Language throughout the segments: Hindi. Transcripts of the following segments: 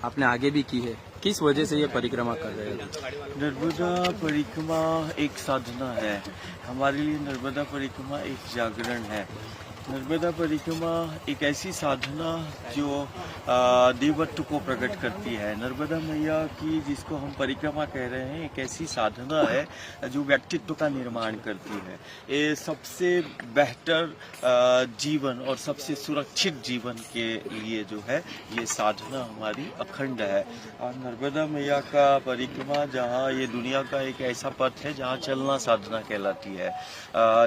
आपने आगे भी की है, किस वजह से ये परिक्रमा कर रहे हैं? नर्मदा परिक्रमा एक साधना है। हमारे लिए नर्मदा परिक्रमा एक जागरण है। नर्मदा परिक्रमा एक ऐसी साधना जो देवत्व को प्रकट करती है। नर्मदा मैया की जिसको हम परिक्रमा कह रहे हैं, एक ऐसी साधना है जो व्यक्तित्व का निर्माण करती है। ये सबसे बेहतर जीवन और सबसे सुरक्षित जीवन के लिए जो है ये साधना हमारी अखंड है। और नर्मदा मैया का परिक्रमा जहाँ ये दुनिया का एक ऐसा पथ है जहाँ चलना साधना कहलाती है।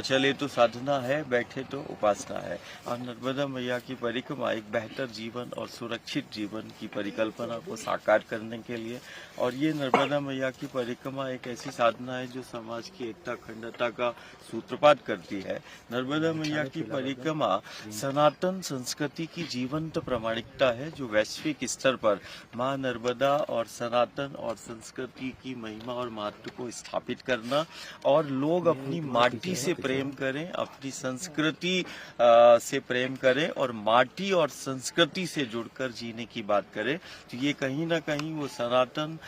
चले तो साधना है, बैठे तो उपासना है। और नर्मदा मैया की परिक्रमा एक बेहतर जीवन और सुरक्षित जीवन की परिकल्पना को साकार करने के लिए, और ये नर्मदा मैया की परिक्रमा एक ऐसी साधना है जो समाज की एकता अखंडता का सूत्रपात करती है। नर्मदा मैया की परिक्रमा सनातन संस्कृति की जीवंत प्रामाणिकता है जो वैश्विक स्तर पर मां नर्मदा और सनातन और संस्कृति की महिमा और महत्व को स्थापित करना, और लोग अपनी माटी से प्रेम करें, अपनी संस्कृति से प्रेम करें और माटी और संस्कृति से जुड़कर जीने की बात करें, तो ये कहीं ना कहीं वो सनातन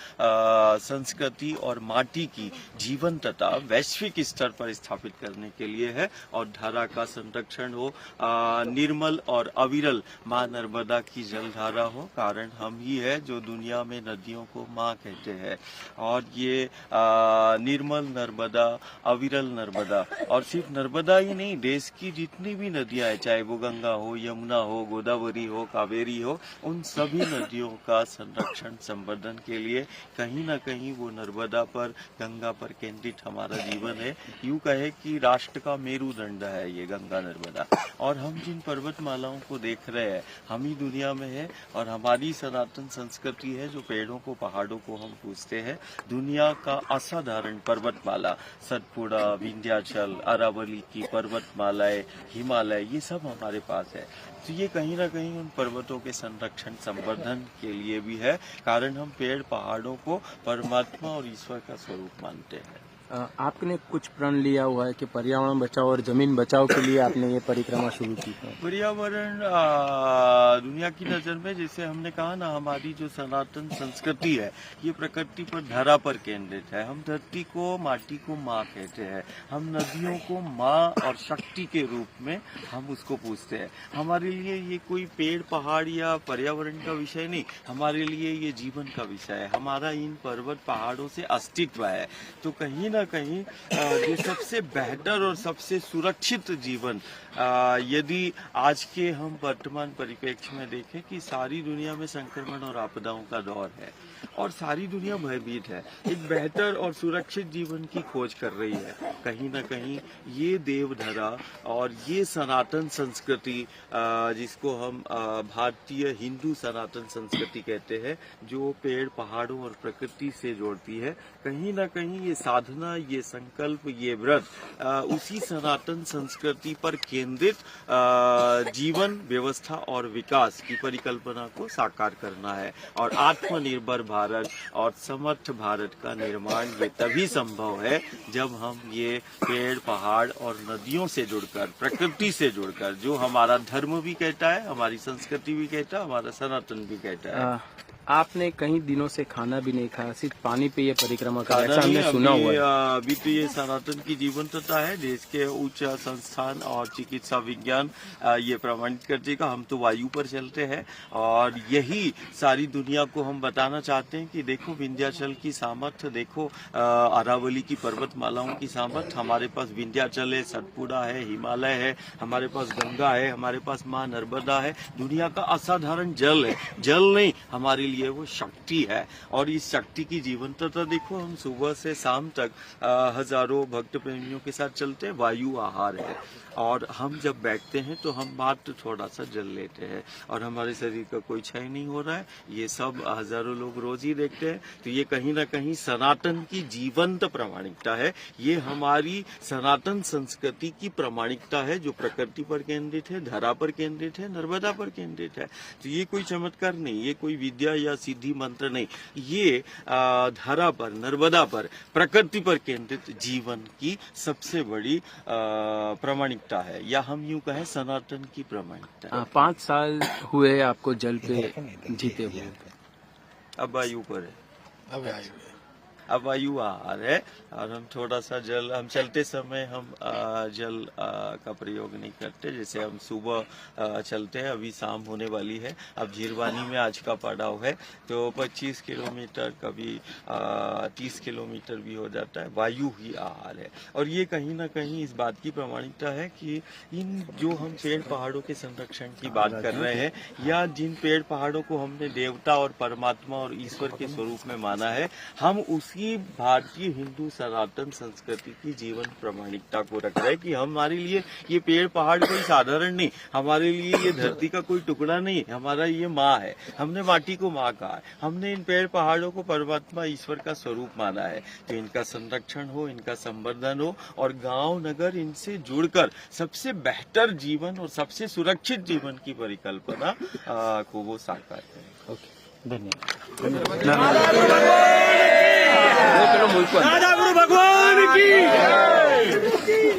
संस्कृति और माटी की जीवंतता वैश्विक स्तर पर स्थापित करने के लिए है। और धारा का संरक्षण हो, निर्मल और अविरल मां नर्मदा की जलधारा हो, कारण हम ही है जो दुनिया में नदियों को मां कहते हैं। और ये निर्मल नर्मदा, अविरल नर्मदा, और सिर्फ नर्मदा ही नहीं, देश की जितनी भी नदियां हैं, चाहे वो गंगा हो, यमुना हो, गोदावरी हो, कावेरी हो, उन सभी नदियों का संरक्षण संवर्धन के लिए कहीं ना कहीं वो नर्मदा पर, गंगा पर केंद्रित हमारा जीवन है। यूं कहे कि राष्ट्र का मेरुदंड है ये गंगा नर्मदा। और हम जिन पर्वतमालाओं को देख रहे हैं, हम ही दुनिया में है, और हमारी सनातन संस्कृति है जो पेड़ों को, पहाड़ों को हम पूजते हैं। दुनिया का असाधारण पर्वतमाला, सतपुड़ा, विंध्याचल, अरावली की पर्वतमालाएं, हिमालय, ये सब हमारे पास है। तो ये कहीं ना कहीं उन पर्वतों के संरक्षण संवर्धन के लिए भी है, कारण हम पेड़ पहाड़ों को परमात्मा और ईश्वर का स्वरूप मानते हैं। आपने कुछ प्रण लिया हुआ है कि पर्यावरण बचाओ और जमीन बचाओ के लिए आपने ये परिक्रमा शुरू की है? पर्यावरण दुनिया की नजर में, जैसे हमने कहा ना, हमारी जो सनातन संस्कृति है ये प्रकृति पर, धरा पर केंद्रित है। हम धरती को, माटी को माँ कहते हैं। हम नदियों को माँ और शक्ति के रूप में हम उसको पूजते हैं। हमारे लिए ये कोई पेड़ पहाड़ या पर्यावरण का विषय नहीं, हमारे लिए ये जीवन का विषय है। हमारा इन पर्वत पहाड़ों से अस्तित्व है। तो कहीं ना कहीं जो सबसे बेहतर और सबसे सुरक्षित जीवन, यदि आज के हम वर्तमान परिप्रेक्ष्य में देखें कि सारी दुनिया में संक्रमण और आपदाओं का दौर है और सारी दुनिया भयभीत है, एक बेहतर और सुरक्षित जीवन की खोज कर रही है। कहीं ना कहीं ये देवधरा और ये सनातन संस्कृति, जिसको हम भारतीय हिंदू सनातन संस्कृति कहते हैं, जो पेड़ पहाड़ों और प्रकृति से जोड़ती है, कहीं ना कहीं ये साधना, ये संकल्प, ये व्रत उसी सनातन संस्कृति पर केंद्रित जीवन व्यवस्था और विकास की परिकल्पना को साकार करना है। और आत्मनिर्भर भारत और समर्थ भारत का निर्माण ये तभी संभव है जब हम ये पेड़ पहाड़ और नदियों से जुड़कर, प्रकृति से जुड़कर, जो हमारा धर्म भी कहता है, हमारी संस्कृति भी कहता है, हमारा सनातन भी कहता है। आपने कई दिनों से खाना भी नहीं खाया, सिर्फ पानी पे ये परिक्रमा कर, ऐसा हमने सुना हुआ है। अभी तो ये सनातन की जीवंतता है। देश के उच्च संस्थान और चिकित्सा विज्ञान ये प्रमाणित कर देगा। हम तो वायु पर चलते हैं और यही सारी दुनिया को हम बताना चाहते हैं कि देखो विंध्याचल की सामर्थ्य, देखो अरावली की पर्वतमालाओं की सामर्थ्य। हमारे पास विंध्याचल है, सतपुड़ा है, हिमालय है, हमारे पास गंगा है, हमारे पास माँ नर्मदा है। दुनिया का असाधारण जल है। जल नहीं, हमारे लिए वो शक्ति है। और इस शक्ति की जीवंतता देखो, हम सुबह से शाम तक हजारों भक्त प्रेमियों के साथ चलते हैं। वायु आहार है, और हम जब बैठते हैं तो हम मात्र थोड़ा सा जल लेते हैं और हमारे शरीर का कोई क्षय नहीं हो रहा है। ये सब हजारों लोग रोज ही देखते हैं। तो ये कहीं ना कहीं सनातन की जीवंत प्रामाणिकता है। ये हमारी सनातन संस्कृति की प्रामाणिकता है जो प्रकृति पर केंद्रित है, धरा पर केंद्रित है, नर्मदा पर केंद्रित है। तो ये कोई चमत्कार नहीं, ये कोई विद्या या सिद्धि मंत्र नहीं, ये धरा पर, नर्मदा पर, प्रकृति पर केंद्रित जीवन की सबसे बड़ी प्रामाणिकता है, या हम यूं कहें सनातन की प्रामाणिकता है। 5 साल हुए आपको जल पे जीते हुए, अब वायु पर है, अब आयु है। अब वायु आहार है। और हम थोड़ा सा जल, हम चलते समय हम जल का प्रयोग नहीं करते। जैसे हम सुबह चलते हैं, अभी शाम होने वाली है, अब झीरवानी में आज का पड़ाव है, तो 25 किलोमीटर कभी 30 किलोमीटर भी हो जाता है। वायु ही आहार है। और ये कहीं ना कहीं इस बात की प्रामाणिकता है कि इन जो हम पेड़ पहाड़ों के संरक्षण की बात कर रहे हैं, या जिन पेड़ पहाड़ों को हमने देवता और परमात्मा और ईश्वर के स्वरूप में माना है, हम उसी भारतीय हिंदू सनातन संस्कृति की जीवन प्रामाणिकता को रख रहे हैं कि हमारे लिए ये पेड़ पहाड़ कोई साधारण नहीं, हमारे लिए ये धरती का कोई टुकड़ा नहीं, हमारा ये माँ है। हमने माटी को माँ कहा है, हमने इन पेड़ पहाड़ों को परमात्मा ईश्वर का स्वरूप माना है। तो इनका संरक्षण हो, इनका संवर्धन हो, और गांव नगर इनसे जुड़कर सबसे बेहतर जीवन और सबसे सुरक्षित जीवन की परिकल्पना को वो साकार करें। ओके, धन्यवाद। दादा गुरु भगवान की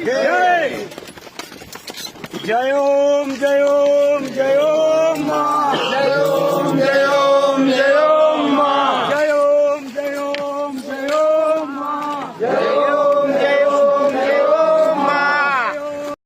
जय। जय ओम जय ओम।